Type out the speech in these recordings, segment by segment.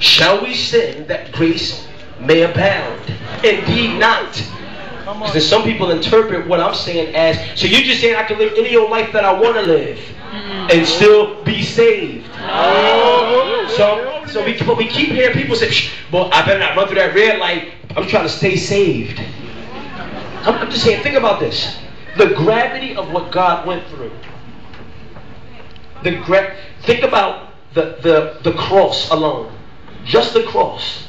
Shall we sin that grace may abound? Indeed not. Because there's some people interpret what I'm saying as, so you're just saying I can live any old life that I want to live and still be saved. So we keep hearing people say, well, I better not run through that red light. I'm trying to stay saved. I'm just saying, think about this. The gravity of what God went through. Think about the cross alone. Just the cross.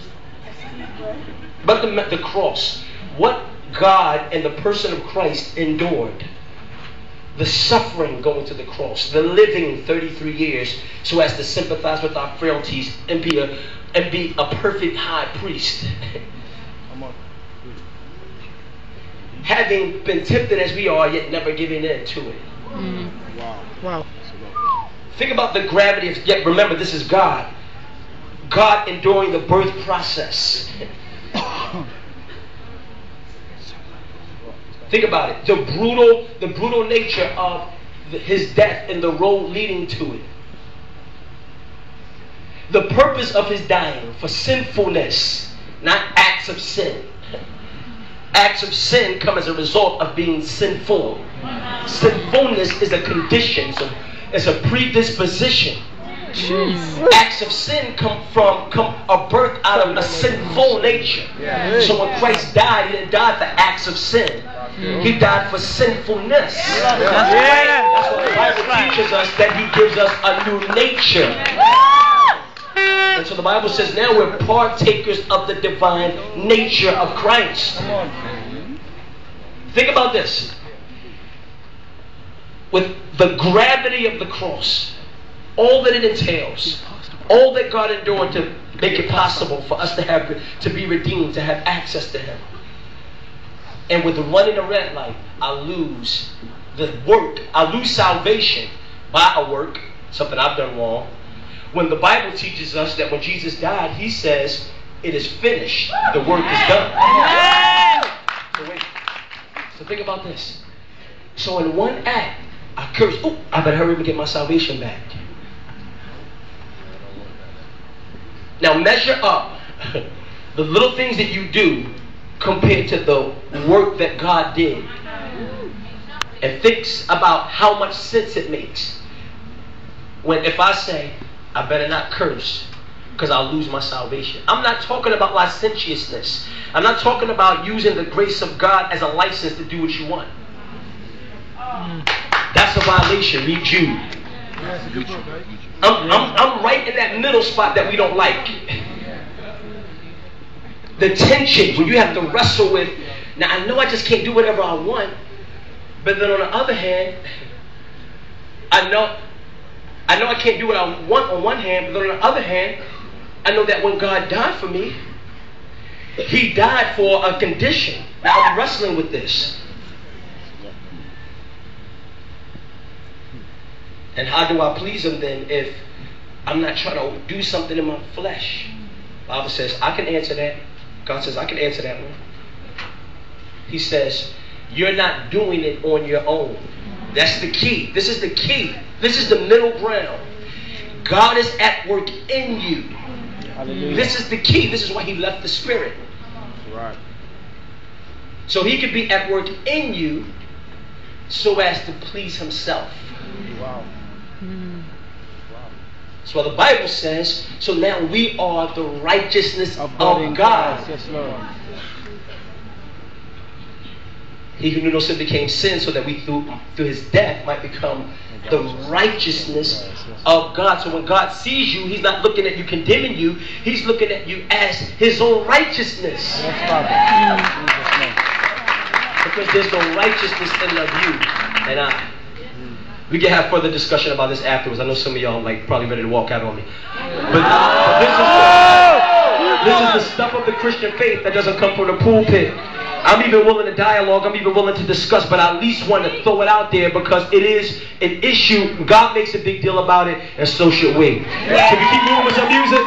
But the cross. What God and the person of Christ endured. The suffering going to the cross. The living 33 years so as to sympathize with our frailties and be a perfect high priest. Having been tempted as we are, yet never giving in to it. Wow. Think about the gravity of, yet remember, this is God. God enduring the birth process. Think about it. The brutal nature of his death and the road leading to it. The purpose of his dying for sinfulness, not acts of sin. Acts of sin come as a result of being sinful. Sinfulness is a condition, so it's a predisposition. Acts of sin come a birth out of a sinful nature. So when Christ died, he didn't die for acts of sin. He died for sinfulness. That's what the Bible teaches us, that he gives us a new nature. And so the Bible says now we're partakers of the divine nature of Christ. Think about this. With the gravity of the cross, all that it entails, all that God endured to make it possible for us to be redeemed, to have access to him. And with running a red light, I lose the work. I lose salvation by a work, something I've done wrong. When the Bible teaches us that when Jesus died, he says, it is finished. The work is done. So wait. So think about this. So in one act, I curse. Oh, I better hurry up and get my salvation back. Now measure up the little things that you do compared to the work that God did. And think about how much sense it makes. If I say, I better not curse because I'll lose my salvation. I'm not talking about licentiousness. I'm not talking about using the grace of God as a license to do what you want. That's a violation. Read Jude. I'm right in that middle spot that we don't like. The tension when you have to wrestle with, now I know I just can't do whatever I want, but then on the other hand, I know I can't do what I want on one hand, but on the other hand, I know that when God died for me, he died for a condition. Now I'm wrestling with this. And how do I please him then if I'm not trying to do something in my flesh? The Bible says, I can answer that. God says, I can answer that one. He says, you're not doing it on your own. That's the key. This is the key. This is the middle ground. God is at work in you. Hallelujah. This is the key. This is why he left the Spirit. Right. So he could be at work in you so as to please himself. Wow. That's what the Bible says. So now we are the righteousness of God. Yes, Lord. He who knew no sin became sin so that we through his death might become the righteousness of God. So when God sees you, he's not looking at you condemning you. He's looking at you as his own righteousness. Because there's no righteousness in you and I. We can have further discussion about this afterwards. I know some of y'all probably ready to walk out on me. But this is the stuff of the Christian faith that doesn't come from the pulpit. I'm even willing to dialogue. I'm even willing to discuss, but I at least want to throw it out there because it is an issue. God makes a big deal about it, and so should we. Can we keep moving with some music?